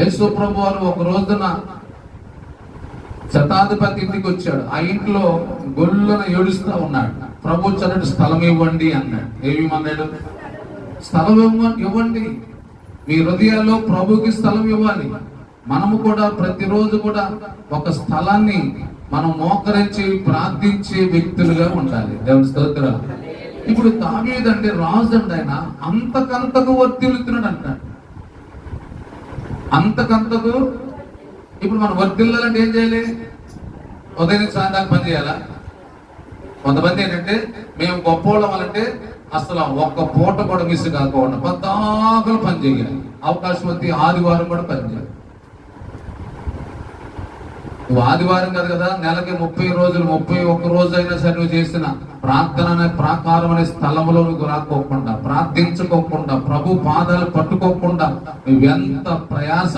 యేసు ప్రభు వారు ఒక రోజున శతాధిపతి ఇంటికి వచ్చాడు. ఆ ఇంట్లో గొల్లున ఏడుస్తూ ఉన్నాడు. ప్రభు చక్కటి స్థలం ఇవ్వండి అన్నాడు. ఏమన్నాడు? స్థలం ఇవ్వండి. మీ హృదయాల్లో ప్రభుకి స్థలం ఇవ్వాలి. మనము కూడా ప్రతిరోజు కూడా ఒక స్థలాన్ని మనం మోకరించి ప్రార్థించే వ్యక్తులుగా ఉండాలి. దేవుని స్తోత్రం. ఇప్పుడు దావీదు అంటే రాజు అండి, ఆయన అంతకంతకు వర్ధిల్లుతున్నాడు అంటాడు. అంతకంతకు. ఇప్పుడు మనం వర్ధిల్లాలంటే ఏం చేయాలి? ఉదయం సాయంత్రం పని చేయాలా? కొంతమంది ఏంటంటే మేము గొప్పవాళ్ళం అంటే అసలు ఒక్క పూట కూడా మిస్ కాకుండా పద్దాకలు పని చేయాలి. అవకాశం వస్తే ఆదివారం కూడా పని చేయాలి. నువ్వు ఆదివారం కాదు కదా, నెలకి 30 రోజులు 31 రోజు అయినా సరే నువ్వు చేసిన ప్రార్థన అనే ప్రాకారం అనే స్థలంలో నువ్వు రాకోకుండా, ప్రార్థించుకోకుండా, ప్రభు పాదాలు పట్టుకోకుండా నువ్వెంత ప్రయాస